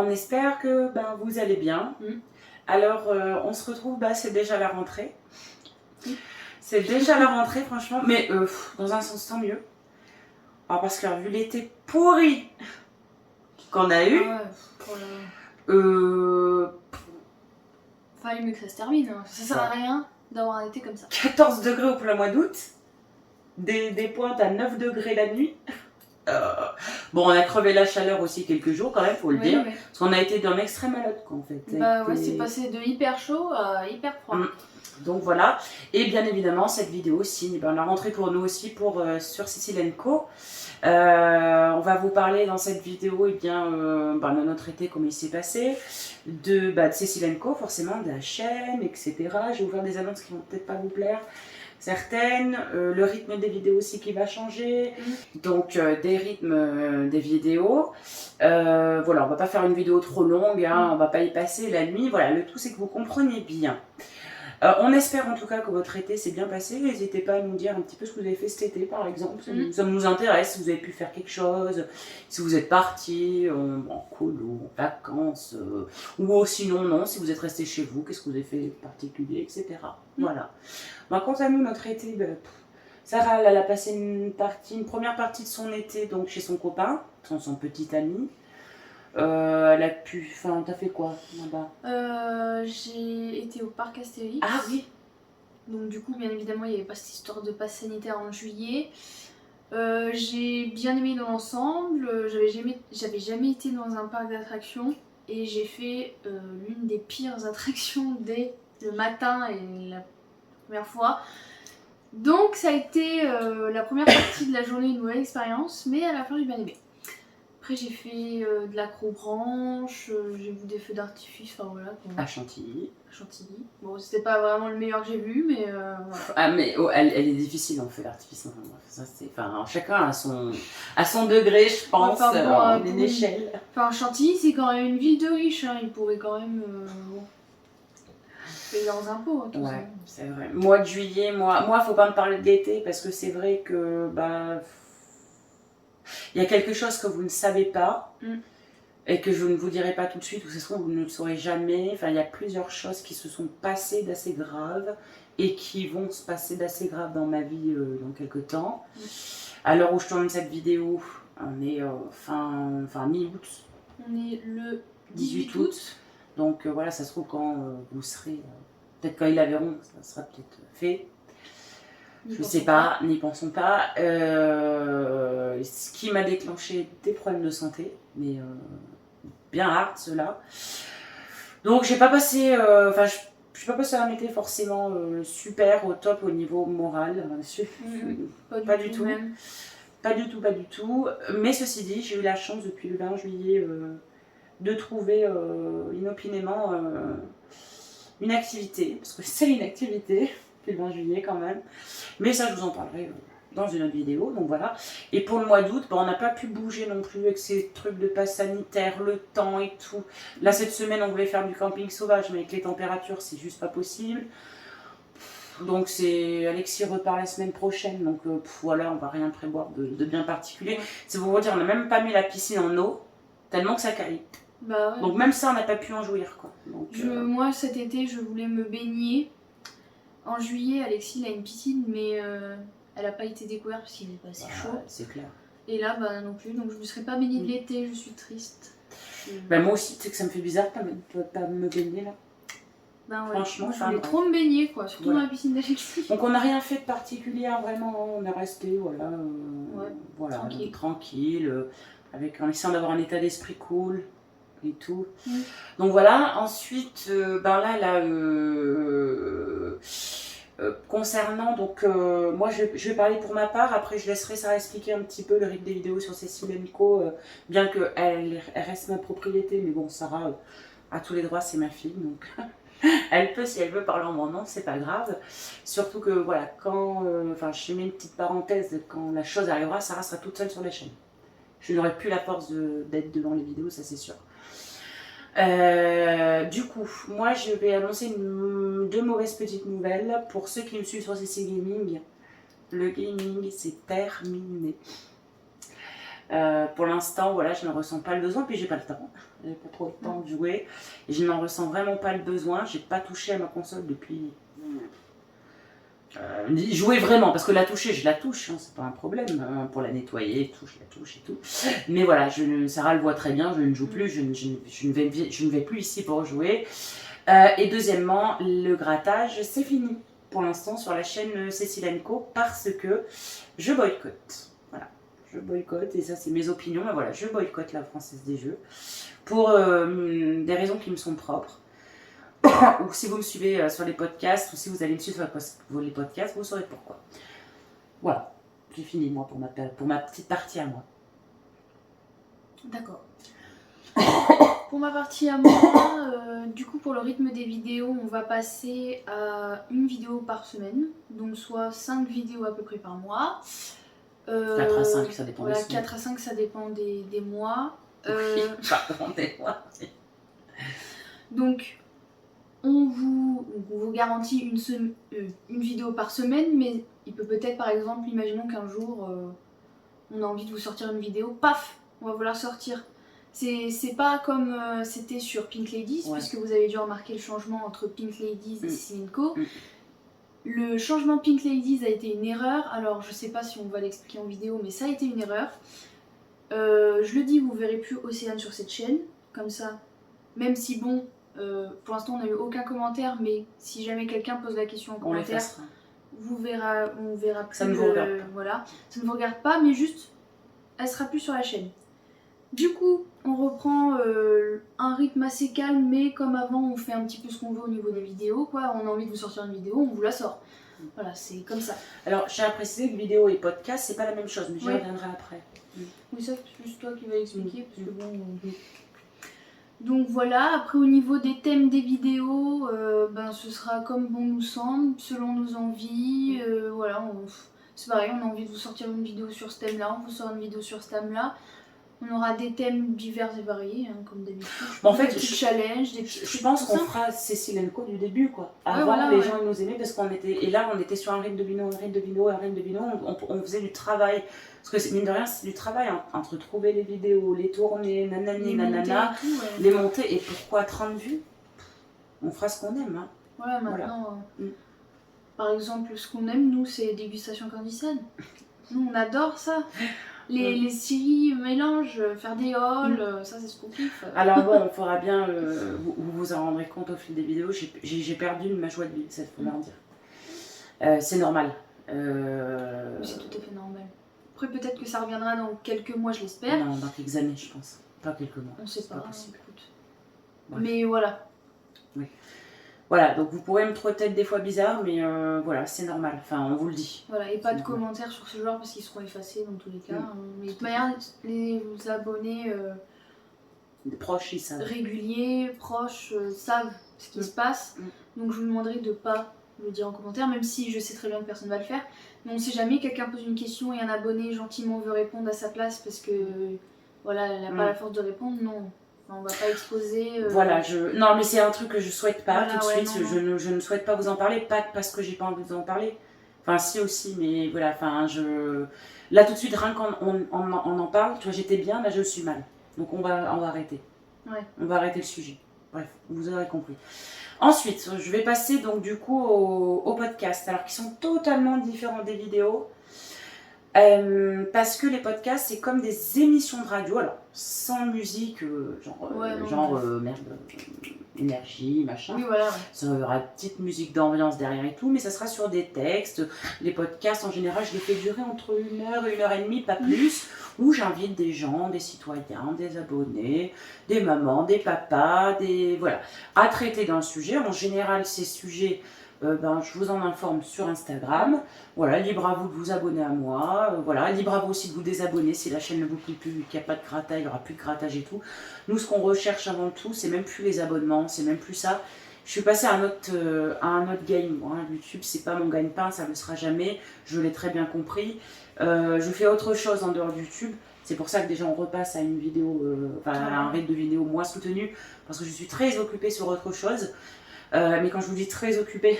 on espère que vous allez bien. Alors, on se retrouve, c'est déjà la rentrée. C'est déjà la rentrée, franchement. Mais dans un sens, tant mieux. Alors, parce que vu l'été pourri qu'on a eu, fallait mieux que ça se termine. Hein. Ça sert à rien d'avoir un été comme ça. 14 degrés au plein mois d'août. Des pointes à 9 degrés la nuit. Bon, on a crevé la chaleur aussi quelques jours quand même, faut le dire. Parce qu'on a été d'un extrême à l'autre, quoi, en fait. C'est passé de hyper chaud à hyper froid. Donc voilà. Et bien évidemment, cette vidéo signe la rentrée pour nous aussi sur Cécile & Co. On va vous parler dans cette vidéo de notre été, comment il s'est passé, de Cécile & Co, forcément, de la chaîne, etc. Je vais vous faire des annonces qui vont peut-être pas vous plaire. Certaines, le rythme des vidéos aussi qui va changer, donc des rythmes des vidéos. Voilà, on va pas faire une vidéo trop longue, on va pas y passer la nuit. Voilà, le tout c'est que vous compreniez bien. On espère en tout cas que votre été s'est bien passé. N'hésitez pas à nous dire un petit peu ce que vous avez fait cet été par exemple. Ça nous intéresse, si vous avez pu faire quelque chose, si vous êtes parti en colo, en vacances, ou sinon non, si vous êtes resté chez vous, qu'est-ce que vous avez fait de particulier, etc. Voilà. Quant à nous, notre été, Sarah elle a passé une première partie de son été donc chez son copain, son petit ami. Elle a pu. Enfin, t'as fait quoi là-bas? J'ai été au parc Astérix. Ah oui. Donc du coup, bien évidemment, il n'y avait pas cette histoire de passe sanitaire en juillet. J'ai bien aimé dans l'ensemble. J'avais jamais été dans un parc d'attractions et j'ai fait l'une des pires attractions dès le matin et la première fois. Donc ça a été la première partie de la journée une mauvaise expérience, mais à la fin j'ai bien aimé. Après j'ai fait de l'acrobranche, j'ai vu des feux d'artifice, enfin voilà. À Chantilly. Bon, c'était pas vraiment le meilleur que j'ai vu, mais voilà. Ah mais elle est difficile en feu d'artifice. Chacun a son degré, je pense, une échelle. Enfin Chantilly c'est quand même une ville de riches, ils pourraient quand même payer leurs impôts. Tout ça. C'est vrai. Mois de juillet, moi faut pas me parler de l'été parce que c'est vrai que il y a quelque chose que vous ne savez pas et que je ne vous dirai pas tout de suite, ou ce sera vous ne le saurez jamais. Enfin, il y a plusieurs choses qui se sont passées d'assez graves et qui vont se passer d'assez graves dans ma vie dans quelques temps. À l'heure où je tourne cette vidéo, on est fin mi-août. On est le 18 août. Donc voilà, ça se trouve quand vous serez... peut-être quand ils la verront, ça sera peut-être fait. Je ne sais pas, n'y pensons pas. Ce qui m'a déclenché des problèmes de santé, mais bien hard ceux-là. Donc j'ai pas passé, je suis pas passé un été forcément super au top au niveau moral. Pas du tout. Même. Pas du tout. Mais ceci dit, j'ai eu la chance depuis le 20 juillet de trouver inopinément une activité, parce que c'est une activité. Le 20 juillet quand même, mais ça je vous en parlerai dans une autre vidéo, donc voilà. Et pour le mois d'août, on n'a pas pu bouger non plus avec ces trucs de passe sanitaire, le temps et tout. Là cette semaine on voulait faire du camping sauvage, mais avec les températures c'est juste pas possible. Donc Alexis repart la semaine prochaine, donc voilà, on va rien prévoir de bien particulier. C'est pour vous dire, on n'a même pas mis la piscine en eau, tellement que ça caille. Donc même ça on n'a pas pu en jouir quoi. Donc, moi cet été je voulais me baigner. En juillet, Alexis a une piscine, mais elle n'a pas été découverte parce qu'il n'est pas assez chaud. C'est clair. Et là, non plus. Donc je ne me serais pas baignée de l'été, je suis triste. Moi aussi, tu sais que ça me fait bizarre de pas me baigner là. Franchement, je voulais trop me baigner, quoi, surtout dans la piscine d'Alexis. Donc on n'a rien fait de particulier, vraiment. On est resté, tranquille, en essayant d'avoir un état d'esprit cool. Et tout. Donc voilà, ensuite, concernant, moi je vais parler pour ma part, après je laisserai Sarah expliquer un petit peu le rythme des vidéos sur Cécile & Co, bien qu'elle reste ma propriété, mais bon, Sarah a tous les droits, c'est ma fille, donc elle peut, si elle veut parler en mon nom, c'est pas grave. Surtout que voilà, quand, je mets une petite parenthèse, quand la chose arrivera, Sarah sera toute seule sur la chaîne. Je n'aurai plus la force d'être devant les vidéos, ça c'est sûr. Du coup, moi je vais annoncer deux mauvaises petites nouvelles. Pour ceux qui me suivent sur CC Gaming, le gaming c'est terminé. Pour l'instant, voilà, je ne ressens pas le besoin, puis j'ai pas le temps. J'ai pas trop le temps de jouer. Et je n'en ressens vraiment pas le besoin. J'ai pas touché à ma console depuis. Jouer vraiment, parce que la toucher, je la touche, hein, c'est pas un problème. Pour la nettoyer, tout, je la touche et tout. Mais voilà, Sarah le voit très bien, je ne joue plus, je ne vais plus ici pour jouer. Et deuxièmement, le grattage, c'est fini pour l'instant sur la chaîne Cécile & Co parce que je boycotte. Voilà, je boycotte, et ça c'est mes opinions, mais voilà, je boycotte la Française des Jeux pour des raisons qui me sont propres. Ou si vous me suivez sur les podcasts, ou si vous allez me suivre sur les podcasts, vous saurez pourquoi. Voilà, j'ai fini moi pour ma petite partie à moi. D'accord. Pour ma partie à moi, du coup pour le rythme des vidéos, on va passer à une vidéo par semaine, donc soit 5 vidéos à peu près par mois. 4 à 5, ça dépend des voilà, semaines. 4 à 5, ça dépend des mois. Oui, pardon, des mois. Donc, on vous garantit une vidéo par semaine, mais il peut peut-être, par exemple, imaginons qu'un jour, on a envie de vous sortir une vidéo, paf, on va vous la sortir. C'est pas comme c'était sur Pink Ladies, Ouais. puisque vous avez dû remarquer le changement entre Pink Ladies et Cécile & Co. Mm. Le changement Pink Ladies a été une erreur, alors je sais pas si on va l'expliquer en vidéo, mais ça a été une erreur. Je le dis, vous verrez plus Océane sur cette chaîne, comme ça, même si bon, pour l'instant on n'a eu aucun commentaire, mais si jamais quelqu'un pose la question en On commentaire, l'effacera. on verra plus. Ça ne vous regarde pas. Voilà, ça ne vous regarde pas, mais juste, elle sera plus sur la chaîne. Du coup, on reprend un rythme assez calme, mais comme avant, on fait un petit peu ce qu'on veut au niveau des vidéos, quoi. On a envie de vous sortir une vidéo, on vous la sort. Voilà, c'est comme ça. Alors, j'ai à préciser que vidéo et podcast, c'est pas la même chose, mais j'y reviendrai après. Oui, ça, c'est plus toi qui vas expliquer, parce que bon... Donc voilà, après au niveau des thèmes des vidéos, ce sera comme bon nous semble, selon nos envies. Voilà, c'est pareil, on a envie de vous sortir une vidéo sur ce thème-là, on vous sort une vidéo sur ce thème-là. On aura des thèmes divers et variés, hein, comme d'habitude. En fait, des petits challenges, des petits je pense qu'on fera Cécile & Co du début, quoi. Avant, voilà, les gens ils nous aimaient parce qu'on était... Et là, on était sur un rythme de binôme, on faisait du travail. Parce que mine de rien, c'est du travail, hein, entre trouver les vidéos, les tourner, nanani, nanana, les monter. Et pourquoi 30 vues? On fera ce qu'on aime, hein. Voilà, maintenant... Par exemple, ce qu'on aime, nous, c'est dégustation candicienne. Nous, on adore ça. Les séries mélanges, faire des hauls, ça c'est ce qu'on kiffe. Alors bon, il faudra bien, vous vous en rendrez compte au fil des vidéos, j'ai perdu ma joie de vivre, ça faut leur dire. C'est normal. Oui, c'est tout à fait normal. Après peut-être que ça reviendra dans quelques mois, je l'espère. Non, dans quelques années je pense, pas quelques mois. On sait pas, possible. Écoute. Ouais. Mais voilà. Oui. Voilà, donc vous pourrez me trouver peut-être des fois bizarre, mais voilà, c'est normal, enfin on vous le dit. Voilà, et pas de commentaires sur ce genre parce qu'ils seront effacés dans tous les cas. Mais de toute manière, les abonnés proches, ils savent. Réguliers, proches, savent ce qui se passe. Donc je vous demanderai de pas le dire en commentaire, même si je sais très bien que personne ne va le faire. Mais on sait jamais, quelqu'un pose une question et un abonné gentiment veut répondre à sa place parce que voilà, elle n'a pas la force de répondre, non. On va pas exposer. Voilà, non mais c'est un truc que je souhaite pas tout de suite. Non. Je ne souhaite pas vous en parler, pas parce que j'ai pas envie de vous en parler. Enfin si aussi, mais voilà, enfin là tout de suite rien qu'on en parle, tu vois j'étais bien, là je suis mal. Donc on va arrêter. Ouais. On va arrêter le sujet. Bref, vous aurez compris. Ensuite, je vais passer donc du coup au podcast, alors qui sont totalement différents des vidéos. Parce que les podcasts, c'est comme des émissions de radio, alors sans musique, énergie, machin. Oui, voilà. Ça aura une petite musique d'ambiance derrière et tout, mais ça sera sur des textes. Les podcasts, en général, je les fais durer entre 1 heure et 1h30, pas plus, où j'invite des gens, des citoyens, des abonnés, des mamans, des papas, voilà, à traiter d'un sujet. En général, ces sujets... je vous en informe sur Instagram. Voilà, libre à vous de vous abonner à moi. Voilà, libre à vous aussi de vous désabonner si la chaîne ne vous plaît plus, qu'il n'y a pas de grattage, il n'y aura plus de grattage et tout. Nous, ce qu'on recherche avant tout, c'est même plus les abonnements, c'est même plus ça. Je suis passée à un autre game. Moi, YouTube, c'est pas mon gagne-pain, ça ne le sera jamais. Je l'ai très bien compris. Je fais autre chose en dehors de YouTube. C'est pour ça que déjà on repasse à une vidéo, à un rythme de vidéo moins soutenu, parce que je suis très occupée sur autre chose. Mais quand je vous dis très occupée,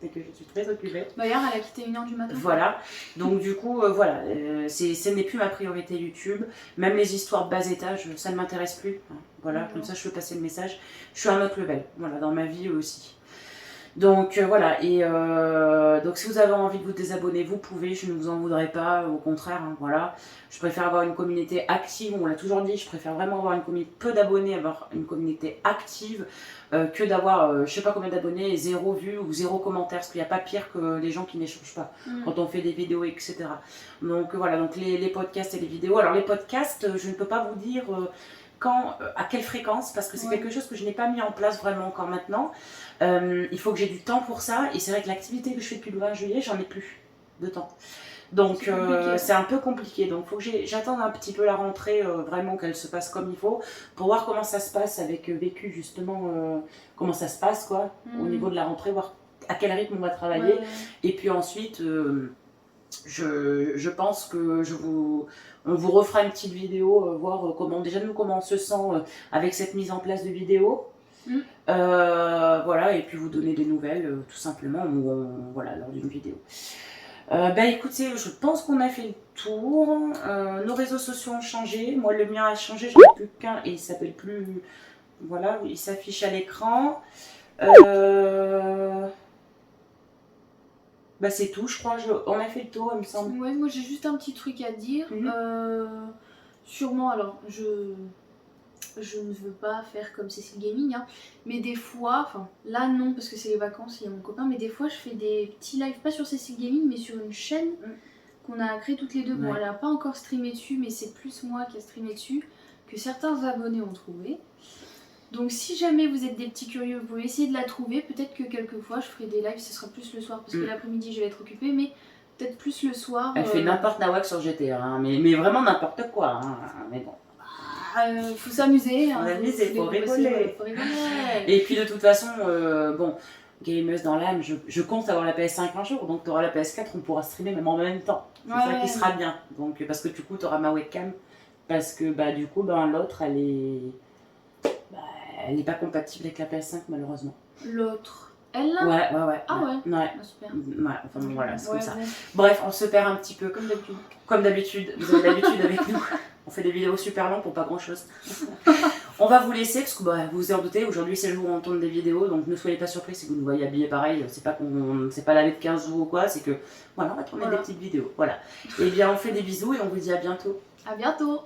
et que je suis très occupée. D'ailleurs, elle a quitté 1h du matin. Voilà, donc du coup, voilà, ce n'est plus ma priorité YouTube. Même les histoires de bas étage, ça ne m'intéresse plus. Hein. Voilà, comme ça je peux passer le message. Je suis à un autre level, voilà, dans ma vie aussi. Donc voilà, et donc si vous avez envie de vous désabonner, vous pouvez, je ne vous en voudrais pas, au contraire, hein, voilà. Je préfère avoir une communauté active, on l'a toujours dit, je préfère vraiment avoir une communauté, peu d'abonnés, avoir une communauté active, que d'avoir, je sais pas combien d'abonnés, et 0 vues ou 0 commentaires, parce qu'il n'y a pas pire que les gens qui n'échangent pas quand on fait des vidéos, etc. Donc voilà, donc les podcasts et les vidéos. Alors les podcasts, je ne peux pas vous dire... quand, à quelle fréquence, parce que c'est quelque chose que je n'ai pas mis en place vraiment encore maintenant. Il faut que j'ai du temps pour ça, et c'est vrai que l'activité que je fais depuis le 20 juillet, j'en ai plus de temps. Donc c'est un peu compliqué, donc il faut que j'attende un petit peu la rentrée, vraiment qu'elle se passe comme il faut, pour voir comment ça se passe avec Vécu justement, comment ça se passe quoi, au niveau de la rentrée, voir à quel rythme on va travailler, et puis ensuite... je pense que on vous refera une petite vidéo, voir comment on se sent avec cette mise en place de vidéo. Voilà, et puis vous donner des nouvelles, tout simplement, voilà, lors d'une vidéo. Écoutez, je pense qu'on a fait le tour. Nos réseaux sociaux ont changé. Moi, le mien a changé, j'en ai plus qu'un et il s'appelle plus... Voilà, il s'affiche à l'écran. C'est tout, je crois. On a fait le tour, il me semble. Ouais, moi j'ai juste un petit truc à dire. Sûrement, alors, je ne veux pas faire comme Cécile Gaming, hein, mais des fois, enfin là non parce que c'est les vacances, il y a mon copain, mais des fois je fais des petits lives, pas sur Cécile Gaming, mais sur une chaîne qu'on a créée toutes les deux. Bon, elle n'a pas encore streamé dessus, mais c'est plus moi qui ai streamé dessus, que certains abonnés ont trouvé. Donc si jamais vous êtes des petits curieux, vous pouvez essayer de la trouver. Peut-être que quelquefois je ferai des lives, ce sera plus le soir parce que l'après-midi je vais être occupée, mais peut-être plus le soir. Elle fait n'importe nawak sur GTA, hein, mais vraiment n'importe quoi, hein, mais bon. Faut s'amuser. Faut s'amuser, faut rigoler. Et puis de toute façon, bon, gameuse dans l'âme, je compte avoir la PS5 un jour, donc tu auras la PS4, on pourra streamer même en même temps. C'est ça qui sera bien. Donc, parce que du coup, tu auras ma webcam, parce que du coup, l'autre, elle est pas compatible avec la PS5 malheureusement. L'autre, elle là? Ouais. Ah ouais. Ouais. Ah, super. Ouais, enfin bon, voilà, c'est comme ça. Bref, on se perd un petit peu. Comme d'habitude. Comme d'habitude, vous avez l'habitude avec nous. On fait des vidéos super longues pour pas grand chose. On va vous laisser parce que vous vous en doutez, aujourd'hui c'est le jour où on tourne des vidéos, donc ne soyez pas surpris si vous nous voyez habillés pareil. C'est pas l'année de 15 jours ou quoi, c'est que voilà, on va tourner des petites vidéos. Voilà. Et bien on fait des bisous et on vous dit à bientôt. À bientôt.